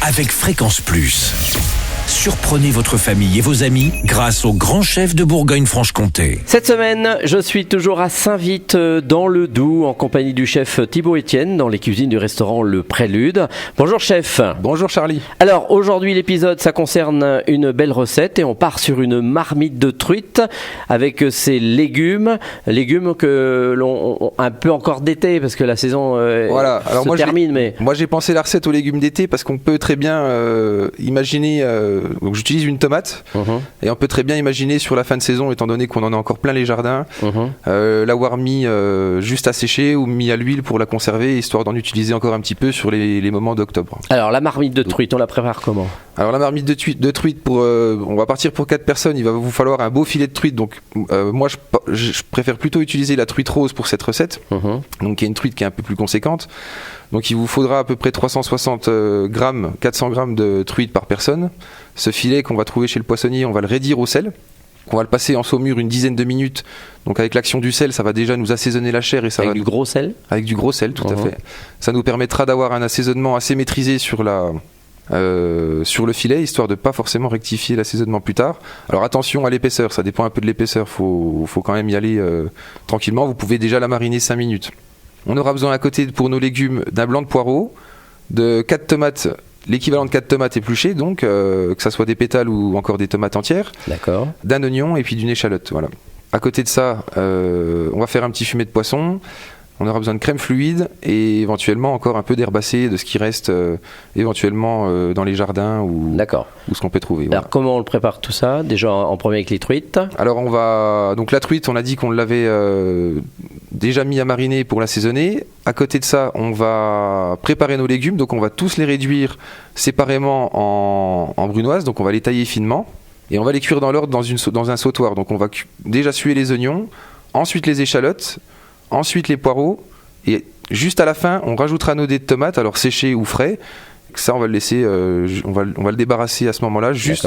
avec Fréquence Plus. Surprenez votre famille et vos amis grâce au grand chef de Bourgogne-Franche-Comté. Cette semaine, je suis toujours à Saint-Vite dans le Doubs en compagnie du chef Thibaut Etienne dans les cuisines du restaurant Le Prélude. Bonjour chef. Bonjour Charlie. Alors aujourd'hui l'épisode ça concerne une belle recette et on part sur une marmite de truite avec ses légumes que l'on un peu encore d'été parce que la saison se termine. Moi j'ai pensé la recette aux légumes d'été parce qu'on peut très bien imaginer... donc j'utilise une tomate et on peut très bien imaginer sur la fin de saison, étant donné qu'on en a encore plein les jardins, l'avoir mis juste à sécher ou mis à l'huile pour la conserver, histoire d'en utiliser encore un petit peu sur les moments d'octobre. Alors la marmite de truite, on la prépare comment ? Alors la marmite de truite, on va partir pour 4 personnes, il va vous falloir un beau filet de truite. Donc moi je préfère plutôt utiliser la truite rose pour cette recette, donc qui est une truite qui est un peu plus conséquente. Donc il vous faudra à peu près 360 grammes, 400 grammes de truite par personne. Ce filet qu'on va trouver chez le poissonnier, on va le raidir au sel. On va le passer en saumure une dizaine de minutes. Donc avec l'action du sel, ça va déjà nous assaisonner la chair. Et ça avec du gros sel ? Avec du gros sel, tout à fait. Ça nous permettra d'avoir un assaisonnement assez maîtrisé sur le filet, histoire de ne pas forcément rectifier l'assaisonnement plus tard. Alors attention à l'épaisseur, ça dépend un peu de l'épaisseur. Faut quand même y aller tranquillement. Vous pouvez déjà la mariner 5 minutes. On aura besoin à côté pour nos légumes d'un blanc de poireau, de 4 tomates, l'équivalent de 4 tomates épluchées, donc que ça soit des pétales ou encore des tomates entières. D'accord. D'un oignon et puis d'une échalote. Voilà. À côté de ça, on va faire un petit fumet de poisson. On aura besoin de crème fluide et éventuellement encore un peu d'herbacées, de ce qui reste éventuellement dans les jardins ou ce qu'on peut trouver. Alors comment on le prépare tout ça ? Déjà en premier avec les truites. Alors donc la truite, on a dit qu'on l'avait déjà mis à mariner pour l'assaisonner. À côté de ça, on va préparer nos légumes, donc on va tous les réduire séparément en brunoise, donc on va les tailler finement et on va les cuire dans l'ordre dans un sautoir. Donc on va déjà suer les oignons, ensuite les échalotes, ensuite les poireaux, et juste à la fin on rajoutera nos dés de tomates, alors séchés ou frais. Ça on va le laisser, on va le débarrasser à ce moment-là, juste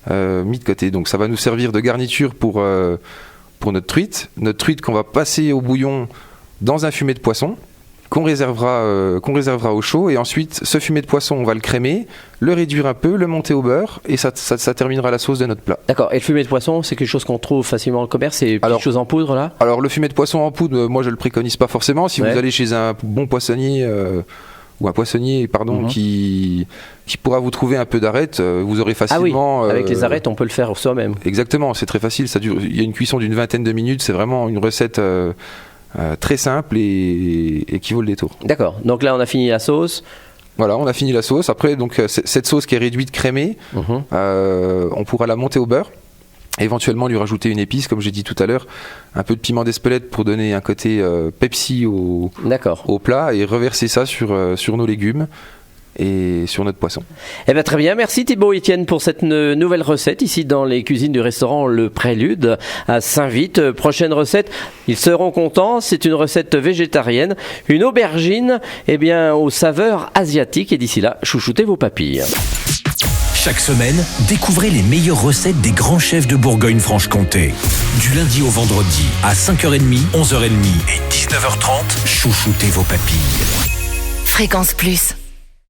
mis de côté. Donc ça va nous servir de garniture pour notre truite qu'on va passer au bouillon dans un fumet de poisson qu'on réservera au chaud, et ensuite ce fumet de poisson on va le crémer, le réduire un peu, le monter au beurre, et ça terminera la sauce de notre plat. D'accord, et le fumet de poisson c'est quelque chose qu'on trouve facilement dans le commerce, c'est quelque chose en poudre là ? Alors le fumet de poisson en poudre, moi je le préconise pas forcément. Si vous allez chez un bon poissonnier ou un poissonnier qui pourra vous trouver un peu d'arête, vous aurez facilement... avec les arêtes on peut le faire soi-même. Exactement, c'est très facile, il y a une cuisson d'une vingtaine de minutes, c'est vraiment une recette très simple et qui vaut le détour. D'accord, donc là on a fini la sauce. Voilà, on a fini la sauce. Après, donc, cette sauce qui est réduite crémée, on pourra la monter au beurre, éventuellement lui rajouter une épice, comme j'ai dit tout à l'heure, un peu de piment d'Espelette pour donner un côté Pepsi au plat, et reverser ça sur nos légumes et sur notre poisson. Eh bien très bien, merci Thibaut Etienne pour cette nouvelle recette ici dans les cuisines du restaurant Le Prélude à Saint-Vite. Prochaine recette, ils seront contents, c'est une recette végétarienne, une aubergine aux saveurs asiatiques, et d'ici là, chouchoutez vos papilles. Chaque semaine, découvrez les meilleures recettes des grands chefs de Bourgogne-Franche-Comté. Du lundi au vendredi à 5h30, 11h30 et 19h30, chouchoutez vos papilles. Fréquence Plus.